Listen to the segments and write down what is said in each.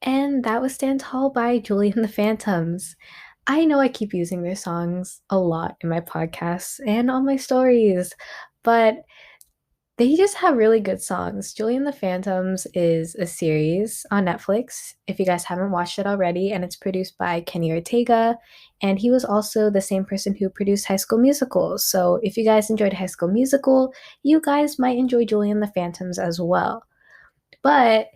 And that was Stand Tall by Julie and the Phantoms. I know I keep using their songs a lot in my podcasts and on my stories, but they just have really good songs. Julie and the Phantoms is a series on Netflix, if you guys haven't watched it already, and it's produced by Kenny Ortega, and he was also the same person who produced High School Musical. So if you guys enjoyed High School Musical, you guys might enjoy Julie and the Phantoms as well. But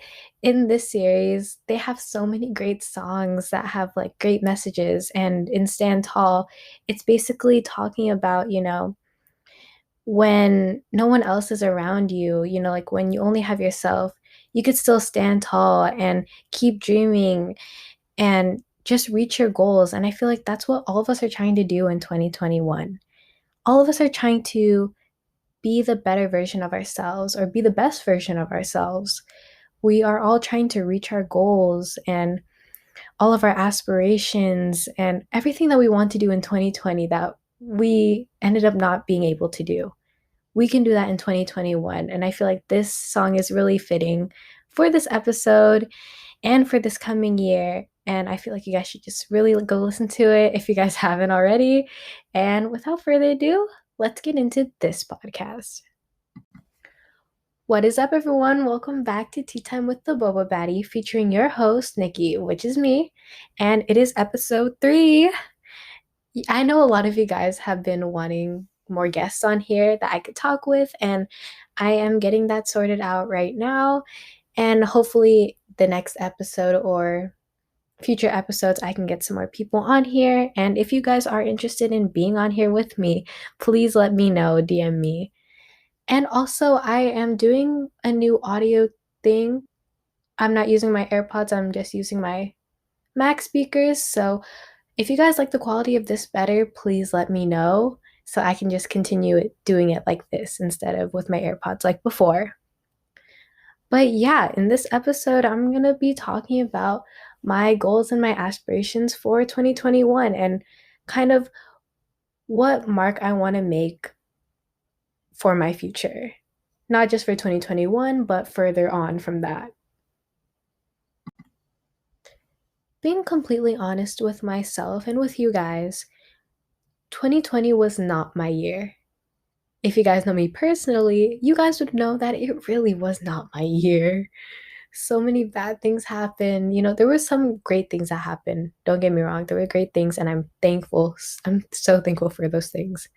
in this series, they have so many great songs that have like great messages. And in Stand Tall, it's basically talking about, when no one else is around you, like when you only have yourself, you could still stand tall and keep dreaming and just reach your goals. And I feel like that's what all of us are trying to do in 2021. All of us are trying to be the better version of ourselves or be the best version of ourselves. We are all trying to reach our goals and all of our aspirations and everything that we want to do in 2020 that we ended up not being able to do. We can do that in 2021. And I feel like this song is really fitting for this episode and for this coming year. And I feel like you guys should just really go listen to it if you guys haven't already. And without further ado, let's get into this podcast. What is up, everyone? Welcome back to Tea Time with the Boba Baddie, featuring your host, Nikki, which is me, and it is episode 3. I know a lot of you guys have been wanting more guests on here that I could talk with, and I am getting that sorted out right now, and hopefully the next episode or future episodes, I can get some more people on here, and if you guys are interested in being on here with me, please let me know, DM me. And also, I am doing a new audio thing. I'm not using my AirPods, I'm just using my Mac speakers. So if you guys like the quality of this better, please let me know so I can just continue doing it like this instead of with my AirPods like before. But yeah, in this episode, I'm going to be talking about my goals and my aspirations for 2021 and kind of what mark I want to make for my future. Not just for 2021, but further on from that. Being completely honest with myself and with you guys, 2020 was not my year. If you guys know me personally, you guys would know that it really was not my year. So many bad things happened. There were some great things that happened. Don't get me wrong, there were great things, and I'm thankful. I'm so thankful for those things.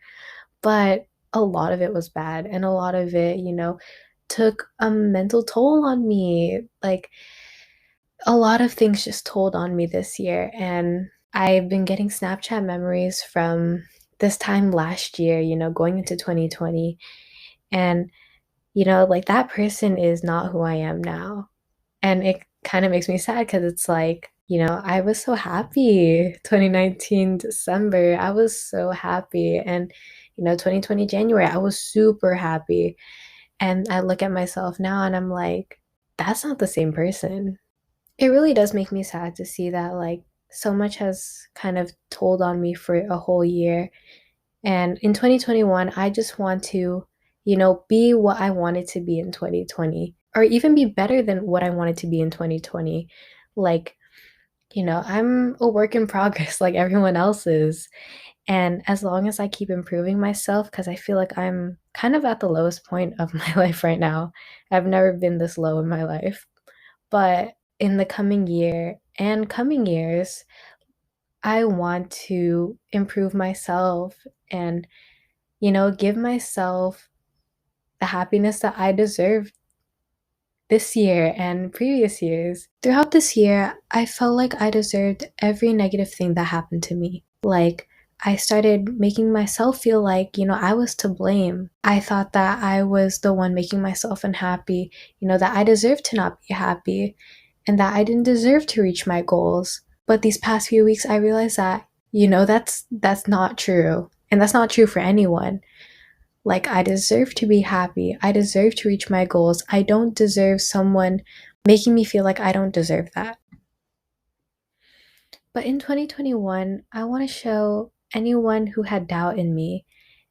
But a lot of it was bad, and a lot of it, took a mental toll on me. Like, a lot of things just told on me this year, and I've been getting Snapchat memories from this time last year, going into 2020. And, like that person is not who I am now. And it kind of makes me sad because it's like, I was so happy 2019 December. I was so happy. And, 2020 January, I was super happy. And I look at myself now and I'm like, that's not the same person. It really does make me sad to see that, like, so much has kind of told on me for a whole year. And in 2021, I just want to, be what I wanted to be in 2020, or even be better than what I wanted to be in 2020. Like, I'm a work in progress like everyone else is. And as long as I keep improving myself, because I feel like I'm kind of at the lowest point of my life right now. I've never been this low in my life. But in the coming year and coming years, I want to improve myself and, give myself the happiness that I deserve this year and previous years. Throughout this year, I felt like I deserved every negative thing that happened to me. Like, I started making myself feel like, I was to blame. I thought that I was the one making myself unhappy, that I deserved to not be happy and that I didn't deserve to reach my goals. But these past few weeks, I realized that, that's not true. And that's not true for anyone. Like, I deserve to be happy. I deserve to reach my goals. I don't deserve someone making me feel like I don't deserve that. But in 2021, I want to show anyone who had doubt in me,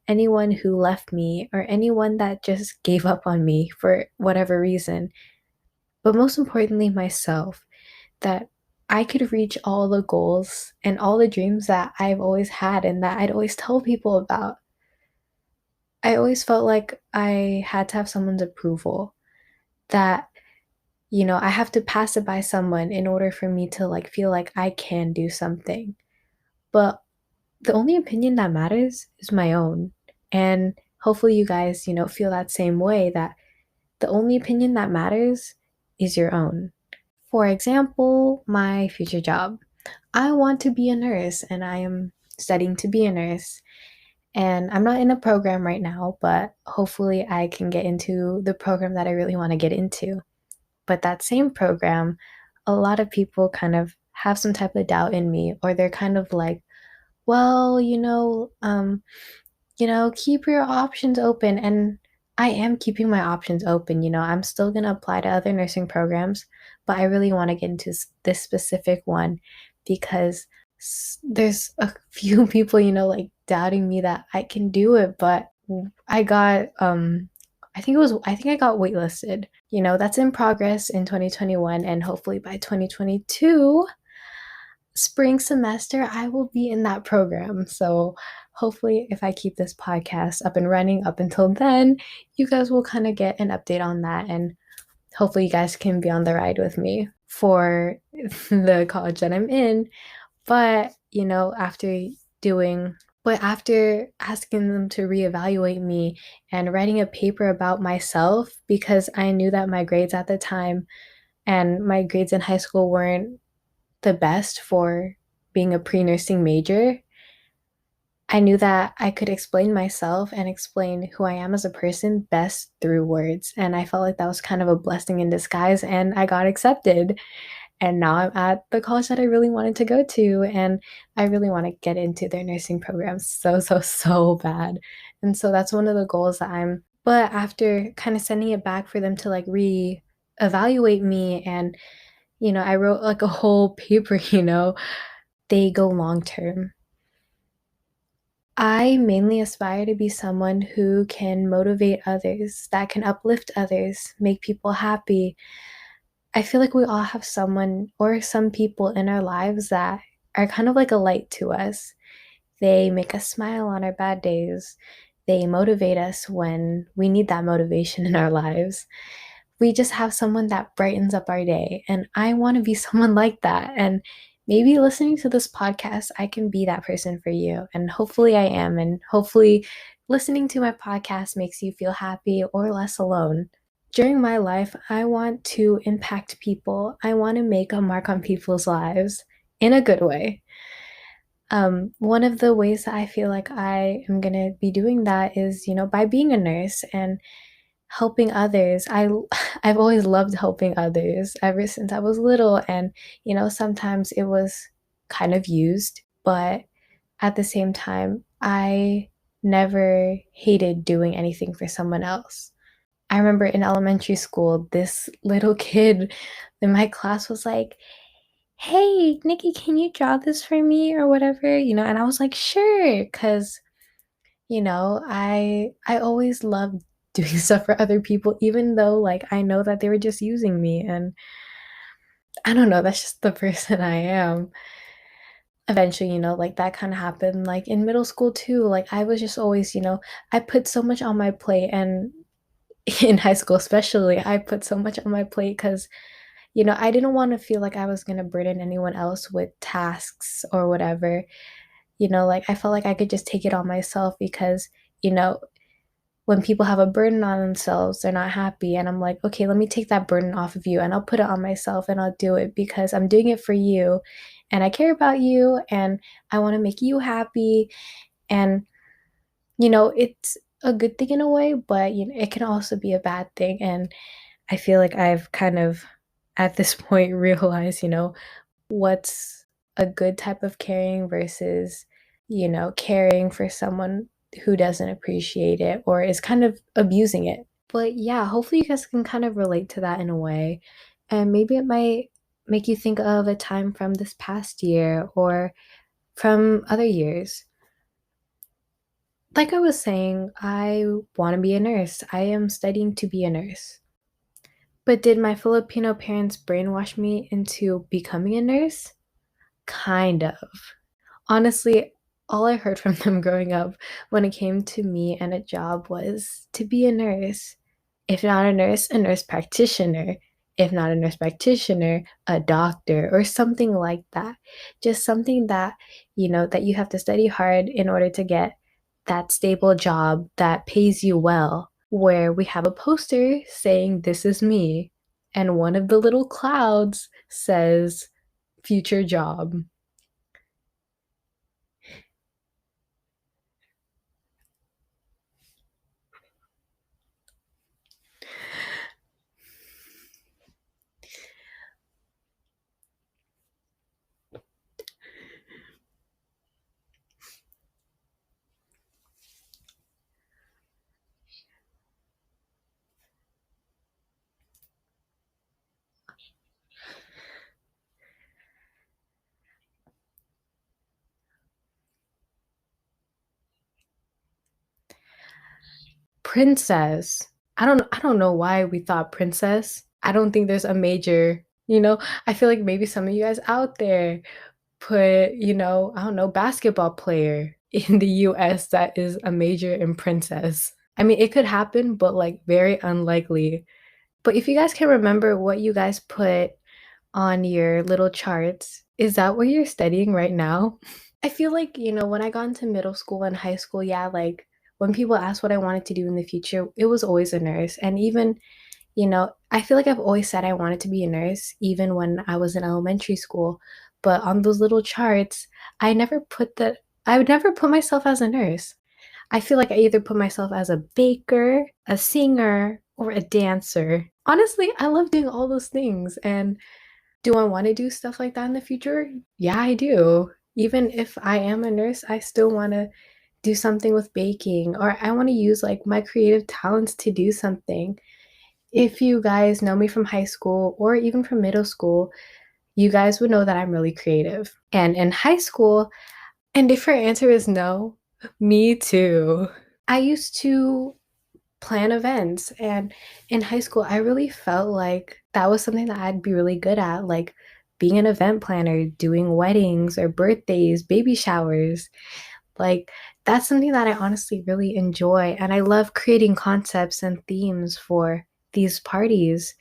anyone who left me, or anyone that just gave up on me for whatever reason, but most importantly, myself, that I could reach all the goals and all the dreams that I've always had and that I'd always tell people about. I always felt like I had to have someone's approval, that, I have to pass it by someone in order for me to like feel like I can do something. But the only opinion that matters is my own. And hopefully you guys, feel that same way, that the only opinion that matters is your own. For example, my future job. I want to be a nurse and I am studying to be a nurse. And I'm not in a program right now, but hopefully I can get into the program that I really want to get into. But that same program, a lot of people kind of have some type of doubt in me, or they're kind of like, well, keep your options open. And I am keeping my options open. I'm still going to apply to other nursing programs, but I really want to get into this specific one because there's a few people, like doubting me that I can do it, but I got, I think I got waitlisted. That's in progress in 2021, and hopefully by 2022 spring semester, I will be in that program. So hopefully, if I keep this podcast up and running up until then, you guys will kind of get an update on that. And hopefully, you guys can be on the ride with me for the college that I'm in. But, doing, after asking them to reevaluate me and writing a paper about myself, because I knew that my grades at the time and my grades in high school weren't the best for being a pre-nursing major, I knew that I could explain myself and explain who I am as a person best through words. And I felt like that was kind of a blessing in disguise, and I got accepted. And now I'm at the college that I really wanted to go to, and I really want to get into their nursing program so, so, so bad. And so that's one of the goals but after kind of sending it back for them to like re-evaluate me, and I wrote like a whole paper, they go long term. I mainly aspire to be someone who can motivate others, that can uplift others, make people happy. I feel like we all have someone or some people in our lives that are kind of like a light to us. They make us smile on our bad days. They motivate us when we need that motivation in our lives. We just have someone that brightens up our day. And I want to be someone like that. And maybe listening to this podcast, I can be that person for you. And hopefully I am. And hopefully listening to my podcast makes you feel happy or less alone. During my life, I want to impact people. I want to make a mark on people's lives in a good way. One of the ways that I feel like I am going to be doing that is, by being a nurse and helping others. I've always loved helping others ever since I was little, and sometimes it was kind of used, but at the same time, I never hated doing anything for someone else. I remember in elementary school, this little kid in my class was like, "Hey, Nikki, can you draw this for me or whatever?" And I was like, "Sure," because I always loved doing stuff for other people, even though like I know that they were just using me, and I don't know, that's just the person I am. Eventually, like that kind of happened like in middle school too. Like I was just always, I put so much on my plate, and in high school especially, I put so much on my plate because I didn't want to feel like I was going to burden anyone else with tasks or whatever. Like I felt like I could just take it on myself because, you know, when people have a burden on themselves, they're not happy. And I'm like, okay, let me take that burden off of you and I'll put it on myself and I'll do it because I'm doing it for you and I care about you and I want to make you happy. And, it's a good thing in a way, but, it can also be a bad thing. And I feel like I've kind of at this point realized, what's a good type of caring versus, caring for someone who doesn't appreciate it or is kind of abusing it. But yeah, hopefully you guys can kind of relate to that in a way. And maybe it might make you think of a time from this past year or from other years. Like I was saying, I want to be a nurse. I am studying to be a nurse. But did my Filipino parents brainwash me into becoming a nurse? Kind of. Honestly, all I heard from them growing up when it came to me and a job was to be a nurse. If not a nurse practitioner. If not a nurse practitioner, a doctor or something like that. Just something that, that you have to study hard in order to get that stable job that pays you well, where we have a poster saying, "This is me." And one of the little clouds says, "Future job." Princess. I don't know why we thought princess. I don't think there's a major, I feel like maybe some of you guys out there put, I don't know, basketball player in the US that is a major in princess. I mean, it could happen, but like very unlikely. But if you guys can remember what you guys put on your little charts, is that what you're studying right now? I feel like, when I got into middle school and high school, yeah, like when people asked what I wanted to do in the future, it was always a nurse. And even, I feel like I've always said I wanted to be a nurse, even when I was in elementary school. But on those little charts, I would never put myself as a nurse. I feel like I either put myself as a baker, a singer, or a dancer. Honestly, I love doing all those things. And do I want to do stuff like that in the future? Yeah, I do. Even if I am a nurse, I still want to do something with baking, or I want to use like my creative talents to do something. If you guys know me from high school or even from middle school, you guys would know that I'm really creative. And in high school, and if your answer is no, me too. I used to plan events. And in high school, I really felt like that was something that I'd be really good at, like being an event planner, doing weddings or birthdays, baby showers. Like, that's something that I honestly really enjoy. And I love creating concepts and themes for these parties.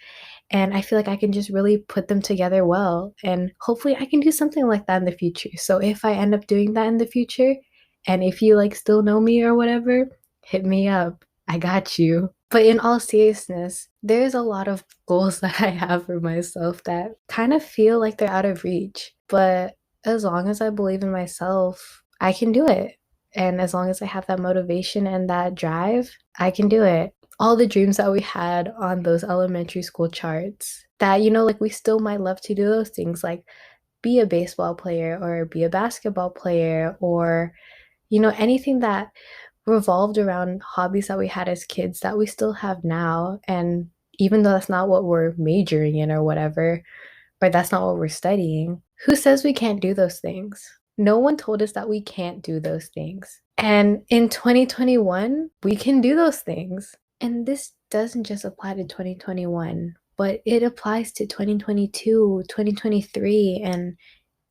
And I feel like I can just really put them together well. And hopefully I can do something like that in the future. So if I end up doing that in the future, and if you like still know me or whatever, hit me up. I got you. But in all seriousness, there's a lot of goals that I have for myself that kind of feel like they're out of reach. But as long as I believe in myself, I can do it. And as long as I have that motivation and that drive, I can do it. All the dreams that we had on those elementary school charts that, like we still might love to do those things, like be a baseball player or be a basketball player or, anything that revolved around hobbies that we had as kids that we still have now. And even though that's not what we're majoring in or whatever, or that's not what we're studying, who says we can't do those things? No one told us that we can't do those things. And in 2021, we can do those things. And this doesn't just apply to 2021, but it applies to 2022, 2023, and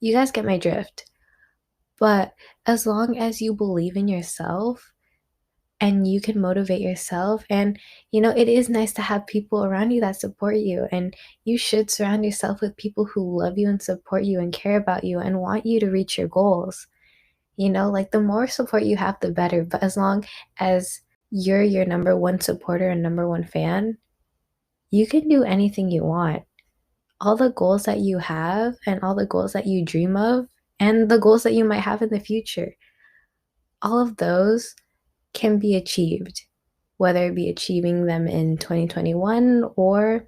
you guys get my drift. But as long as you believe in yourself and you can motivate yourself, and it is nice to have people around you that support you, and you should surround yourself with people who love you and support you and care about you and want you to reach your goals. Like the more support you have, the better. But as long as you're your number one supporter and number one fan, you can do anything you want. All the goals that you have and all the goals that you dream of and the goals that you might have in the future, all of those can be achieved, whether it be achieving them in 2021 or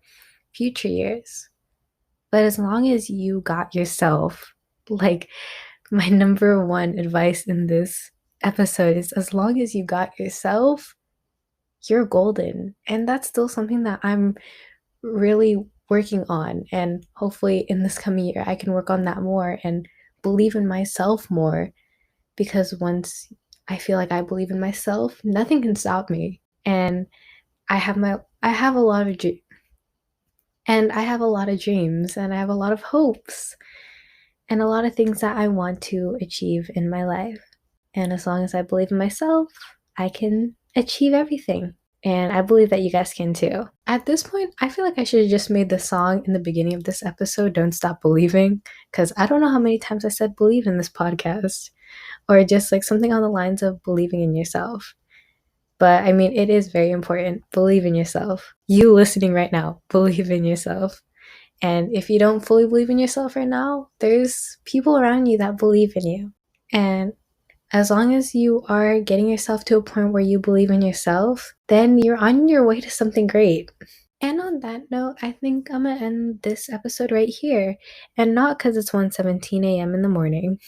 future years. But as long as you got yourself, like my number one advice in this episode is as long as you got yourself, you're golden. And that's still something that I'm really working on. And hopefully in this coming year, I can work on that more and believe in myself more. Because once I feel like I believe in myself, nothing can stop me. And I have a lot of And I have a lot of dreams and I have a lot of hopes and a lot of things that I want to achieve in my life. And as long as I believe in myself, I can achieve everything. And I believe that you guys can too. At this point, I feel like I should have just made the song in the beginning of this episode, Don't Stop Believing, because I don't know how many times I said believe in this podcast, or just like something on the lines of believing in yourself. But I mean, it is very important. Believe in yourself. You listening right now, believe in yourself. And if you don't fully believe in yourself right now, there's people around you that believe in you. And as long as you are getting yourself to a point where you believe in yourself, then you're on your way to something great. And on that note, I think I'm gonna end this episode right here. And not because it's 1:17 a.m. in the morning.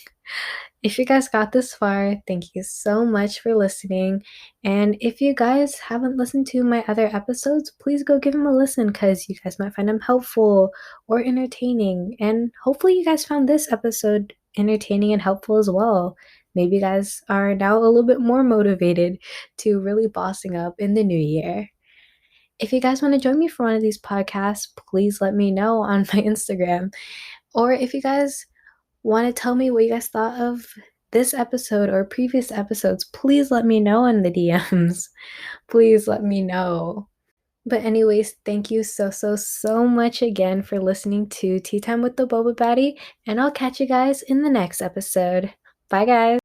If you guys got this far, thank you so much for listening. And if you guys haven't listened to my other episodes, please go give them a listen because you guys might find them helpful or entertaining. And hopefully, you guys found this episode entertaining and helpful as well. Maybe you guys are now a little bit more motivated to really bossing up in the new year. If you guys want to join me for one of these podcasts, please let me know on my Instagram. Or if you guys want to tell me what you guys thought of this episode or previous episodes, please let me know in the DMs. Please let me know. But anyways, thank you so much again for listening to Tea Time with the Boba Baddie, and I'll catch you guys in the next episode. Bye guys.